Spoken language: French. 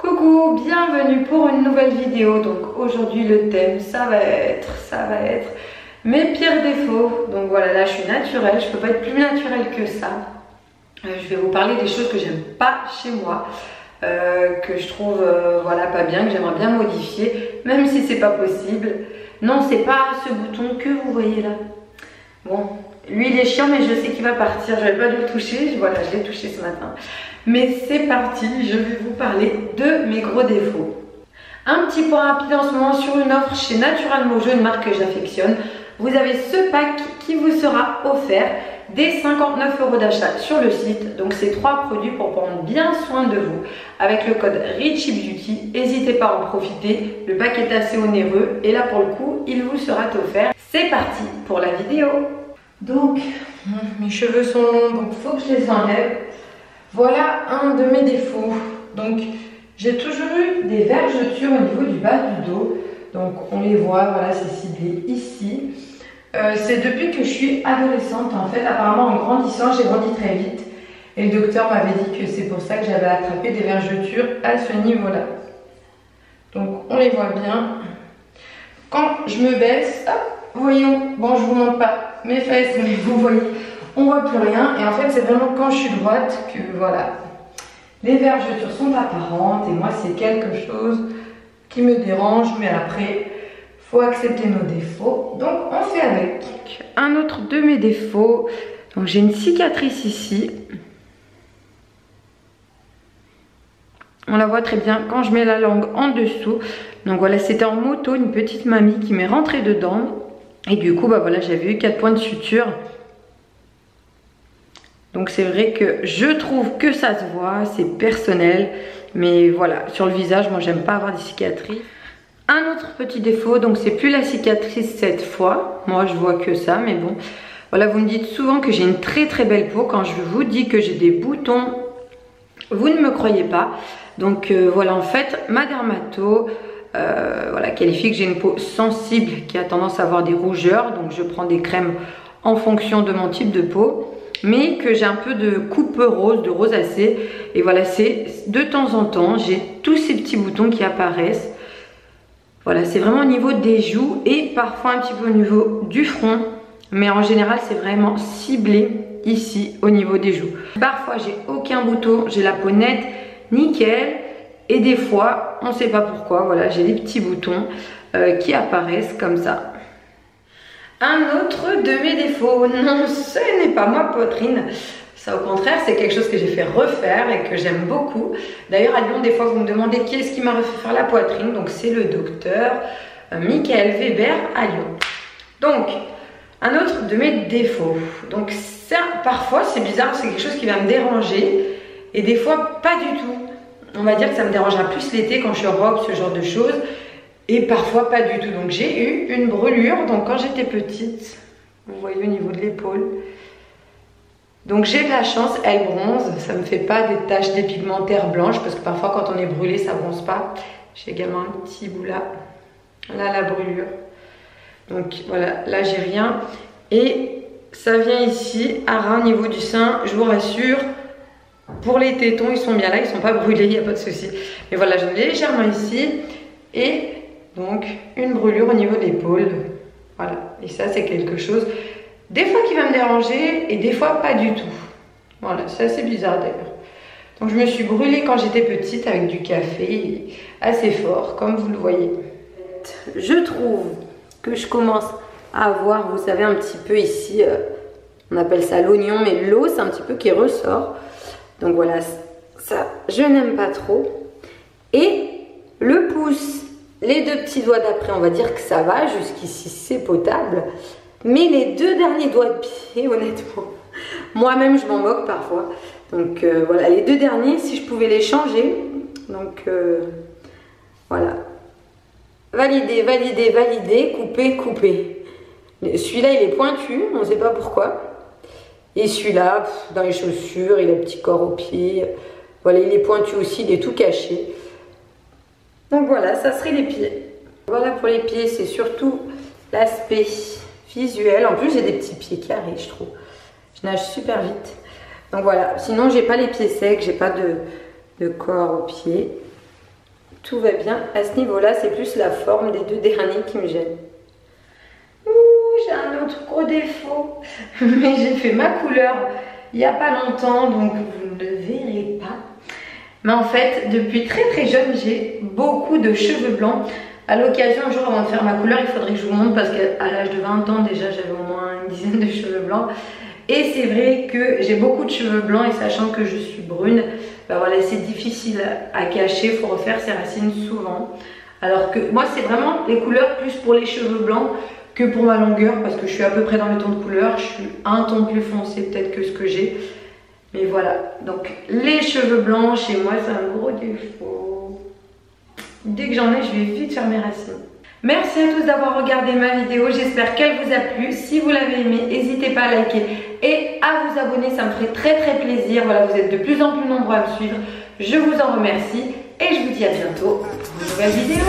Coucou, bienvenue pour une nouvelle vidéo. Donc aujourd'hui le thème ça va être mes pires défauts. Donc voilà, là je suis naturelle, je peux pas être plus naturelle que ça. Je vais vous parler des choses que j'aime pas chez moi, que je trouve voilà pas bien, que j'aimerais bien modifier, même si c'est pas possible. Non, c'est pas ce bouton que vous voyez là. Bon, lui il est chiant mais je sais qu'il va partir, je vais pas dû le toucher, voilà, je l'ai touché ce matin. Mais c'est parti, je vais vous parler de mes gros défauts. Un petit point rapide en ce moment sur une offre chez Natural Mojo, une marque que j'affectionne. Vous avez ce pack qui vous sera offert dès 59 € d'achat sur le site. Donc c'est 3 produits pour prendre bien soin de vous. Avec le code Richie Beauty, n'hésitez pas à en profiter. Le pack est assez onéreux et là pour le coup, il vous sera offert. C'est parti pour la vidéo. Donc, mes cheveux sont longs, donc il faut que je les enlève. Voilà un de mes défauts. Donc j'ai toujours eu des vergetures au niveau du bas du dos. Donc on les voit, voilà, c'est ciblé ici. C'est depuis que je suis adolescente en fait. Apparemment en grandissant, j'ai grandi très vite. Et le docteur m'avait dit que c'est pour ça que j'avais attrapé des vergetures à ce niveau-là. Donc on les voit bien. Quand je me baisse, hop, voyons, bon je vous montre pas mes fesses, mais vous voyez, on voit plus rien. Et en fait c'est vraiment quand je suis droite que voilà, les vergetures sont apparentes. Et moi c'est quelque chose qui me dérange, mais après faut accepter nos défauts, donc on fait avec. Un autre de mes défauts, donc j'ai une cicatrice ici. On la voit très bien quand je mets la langue en dessous. Donc voilà, c'était en moto, une petite mamie qui m'est rentrée dedans. Et du coup, bah voilà, j'avais eu 4 points de suture. Donc c'est vrai que je trouve que ça se voit, c'est personnel. Mais voilà, sur le visage, moi j'aime pas avoir des cicatrices. Un autre petit défaut, donc c'est plus la cicatrice cette fois. Moi je vois que ça, mais bon. Voilà, vous me dites souvent que j'ai une très très belle peau. Quand je vous dis que j'ai des boutons, vous ne me croyez pas. Donc voilà, en fait, ma dermato voilà, qualifie que j'ai une peau sensible qui a tendance à avoir des rougeurs. Donc je prends des crèmes en fonction de mon type de peau. Mais que j'ai un peu de coupe rose, de rosacée. Et voilà, c'est de temps en temps, j'ai tous ces petits boutons qui apparaissent. Voilà, c'est vraiment au niveau des joues et parfois un petit peu au niveau du front. Mais en général, c'est vraiment ciblé ici au niveau des joues. Parfois, j'ai aucun bouton, j'ai la peau nette, nickel. Et des fois, on ne sait pas pourquoi, voilà, j'ai des petits boutons qui apparaissent comme ça. Un autre de mes défauts, non, ce n'est pas ma poitrine. Ça, au contraire, c'est quelque chose que j'ai fait refaire et que j'aime beaucoup. D'ailleurs, à Lyon, des fois, vous me demandez qui est-ce qui m'a refait faire la poitrine. Donc, c'est le docteur Michael Weber à Lyon. Donc, un autre de mes défauts. Donc, ça, parfois, c'est bizarre, c'est quelque chose qui va me déranger. Et des fois, pas du tout. On va dire que ça me dérangera plus l'été quand je suis en robe, ce genre de choses. Et parfois, pas du tout. Donc, j'ai eu une brûlure. Donc, quand j'étais petite, vous voyez au niveau de l'épaule. Donc j'ai de la chance, elle bronze, ça ne me fait pas des taches dépigmentaires blanches parce que parfois quand on est brûlé ça bronze pas. J'ai également un petit bout là, la brûlure. Donc voilà, là j'ai rien. Et ça vient ici, à ras au niveau du sein, je vous rassure, pour les tétons ils sont bien là, ils ne sont pas brûlés, il n'y a pas de souci. Mais voilà, j'en ai légèrement ici et donc une brûlure au niveau de l'épaule. Voilà, et ça c'est quelque chose... Des fois qui va me déranger et des fois pas du tout. Voilà, c'est assez bizarre d'ailleurs. Donc je me suis brûlée quand j'étais petite avec du café assez fort, comme vous le voyez. Je trouve que je commence à avoir, vous savez, un petit peu ici, on appelle ça l'oignon, mais l'eau c'est un petit peu qui ressort. Donc voilà, ça je n'aime pas trop. Et le pouce, les 2 petits doigts d'après, on va dire que ça va, jusqu'ici c'est potable. Mais les 2 derniers doigts de pied, honnêtement, moi-même je m'en moque parfois. Donc voilà, les 2 derniers, si je pouvais les changer. Donc voilà. Valider, valider, valider, couper, couper. Celui-là, il est pointu, on ne sait pas pourquoi. Et celui-là, dans les chaussures, il a un petit corps au pied. Voilà, il est pointu aussi, il est tout caché. Donc voilà, ça serait les pieds. Voilà pour les pieds, c'est surtout l'aspect visuel. En plus j'ai des petits pieds carrés, je trouve. Je nage super vite. Donc voilà, sinon j'ai pas les pieds secs, j'ai pas de corps aux pieds. tout va bien à ce niveau-là. C'est plus la forme des deux derniers qui me gêne. Ouh, j'ai un autre gros défaut. Mais j'ai fait ma couleur il n'y a pas longtemps, donc vous ne le verrez pas. Mais en fait, depuis très très jeune, j'ai beaucoup de cheveux blancs. À l'occasion, un jour avant de faire ma couleur, il faudrait que je vous montre parce qu'à l'âge de 20 ans, déjà, j'avais au moins une dizaine de cheveux blancs. Et c'est vrai que j'ai beaucoup de cheveux blancs et sachant que je suis brune, bah voilà, c'est difficile à cacher, il faut refaire ses racines souvent. Alors que moi, c'est vraiment les couleurs plus pour les cheveux blancs que pour ma longueur parce que je suis à peu près dans les tons de couleur. Je suis un ton plus foncé peut-être que ce que j'ai. Mais voilà, donc les cheveux blancs chez moi, c'est un gros défaut. Dès que j'en ai, je vais vite faire mes racines. Merci à tous d'avoir regardé ma vidéo, j'espère qu'elle vous a plu. Si vous l'avez aimée, n'hésitez pas à liker et à vous abonner, ça me ferait très très plaisir. Voilà, vous êtes de plus en plus nombreux à me suivre. Je vous en remercie et je vous dis à bientôt pour une nouvelle vidéo.